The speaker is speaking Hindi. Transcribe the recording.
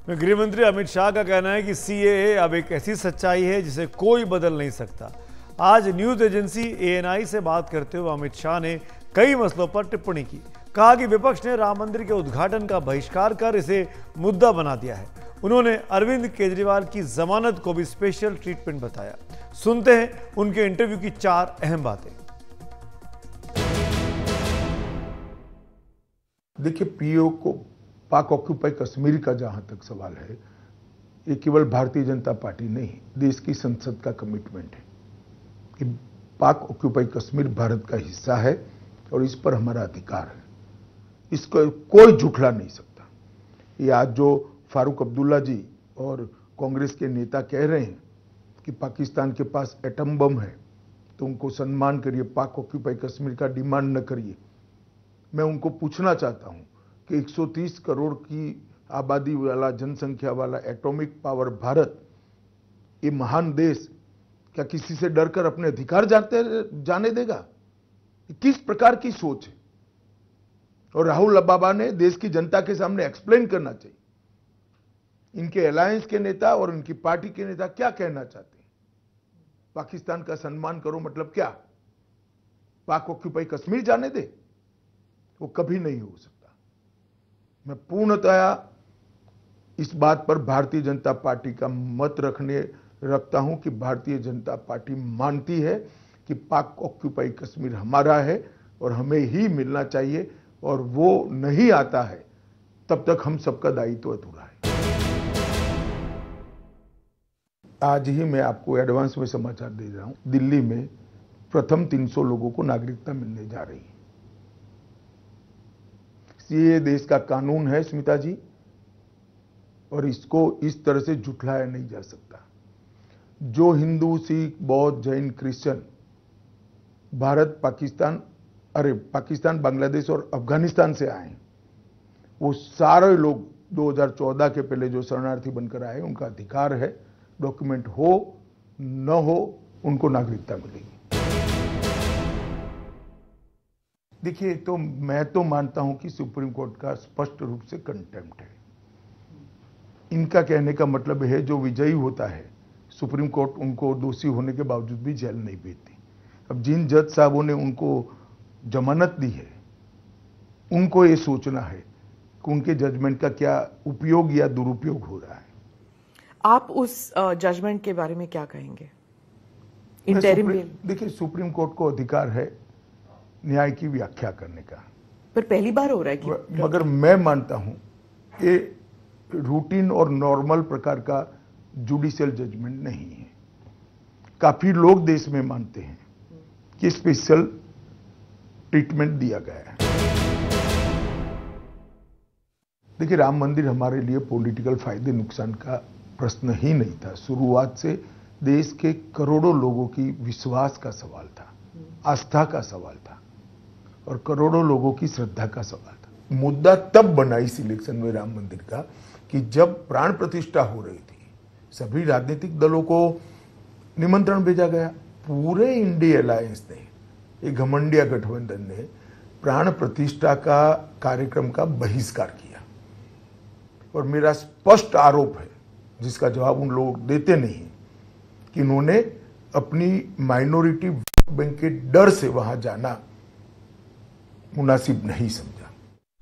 गृह मंत्री अमित शाह का कहना है कि सीएए अब एक ऐसी सच्चाई है जिसे कोई बदल नहीं सकता। आज न्यूज एजेंसी एएनआई से बात करते हुए अमित शाह ने कई मसलों पर टिप्पणी की। कहा कि विपक्ष ने राम मंदिर के उद्घाटन का बहिष्कार कर इसे मुद्दा बना दिया है। उन्होंने अरविंद केजरीवाल की जमानत को भी स्पेशल ट्रीटमेंट बताया। सुनते हैं उनके इंटरव्यू की 4 अहम बातें। देखिए, पीओ को पाक ऑक्यूपाई कश्मीर का जहां तक सवाल है, ये केवल भारतीय जनता पार्टी नहीं, देश की संसद का कमिटमेंट है कि पाक ऑक्यूपाई कश्मीर भारत का हिस्सा है और इस पर हमारा अधिकार है। इसको कोई झुठला नहीं सकता। ये आज जो फारूक अब्दुल्ला जी और कांग्रेस के नेता कह रहे हैं कि पाकिस्तान के पास एटम बम है, तो उनको सम्मान करिए, पाक ऑक्यूपाई कश्मीर का डिमांड न करिए। मैं उनको पूछना चाहता हूं कि 130 करोड़ की आबादी वाला, जनसंख्या वाला एटॉमिक पावर भारत, ये महान देश क्या किसी से डरकर अपने अधिकार जाने देगा? किस प्रकार की सोच है? और राहुल बाबा ने देश की जनता के सामने एक्सप्लेन करना चाहिए। इनके अलायंस के नेता और इनकी पार्टी के नेता क्या कहना चाहते हैं? पाकिस्तान का सम्मान करो मतलब क्या? पाक ऑक्यूपाई कश्मीर जाने दे? वो कभी नहीं हो सकता। मैं पूर्णतया इस बात पर भारतीय जनता पार्टी का मत रखता हूं कि भारतीय जनता पार्टी मानती है कि पाक ऑक्यूपाई कश्मीर हमारा है और हमें ही मिलना चाहिए, और वो नहीं आता है तब तक हम सबका दायित्व अधूरा है। आज ही मैं आपको एडवांस में समाचार दे रहा हूं, दिल्ली में प्रथम 300 लोगों को नागरिकता मिलने जा रही है। ये देश का कानून है स्मिता जी, और इसको इस तरह से झुठलाया नहीं जा सकता। जो हिंदू, सिख, बौद्ध, जैन, क्रिश्चियन भारत, पाकिस्तान, बांग्लादेश और अफगानिस्तान से आए, वो सारे लोग 2014 के पहले जो शरणार्थी बनकर आए, उनका अधिकार है, डॉक्यूमेंट हो न हो उनको नागरिकता मिलेगी। देखिए, तो मैं तो मानता हूं कि सुप्रीम कोर्ट का स्पष्ट रूप से कंटेम्प्ट है। इनका कहने का मतलब है जो विजयी होता है, सुप्रीम कोर्ट उनको दोषी होने के बावजूद भी जेल नहीं भेजती। अब जिन जज साहबों ने उनको जमानत दी है, उनको ये सोचना है कि उनके जजमेंट का क्या उपयोग या दुरुपयोग हो रहा है। आप उस जजमेंट के बारे में क्या कहेंगे? देखिए, सुप्रीम कोर्ट को अधिकार है न्याय की व्याख्या करने का, पर पहली बार हो रहा है कि मगर मैं मानता हूं ये रूटीन और नॉर्मल प्रकार का जुडिशियल जजमेंट नहीं है। काफी लोग देश में मानते हैं कि स्पेशल ट्रीटमेंट दिया गया है। देखिए, राम मंदिर हमारे लिए पॉलिटिकल फायदे नुकसान का प्रश्न ही नहीं था। शुरुआत से देश के करोड़ों लोगों की विश्वास का सवाल था, आस्था का सवाल था और करोड़ों लोगों की श्रद्धा का सवाल था। मुद्दा तब बना इस इलेक्शन में राम मंदिर का कि जब प्राण प्रतिष्ठा हो रही थी, सभी राजनीतिक दलों को निमंत्रण भेजा गया। पूरे इंडिया अलायंस ने, एक घमंडिया गठबंधन ने प्राण प्रतिष्ठा का कार्यक्रम का बहिष्कार किया। और मेरा स्पष्ट आरोप है, जिसका जवाब उन लोग देते नहीं, कि उन्होंने अपनी माइनॉरिटी वोट बैंक के डर से वहां जाना मुनासिब नहीं समझा।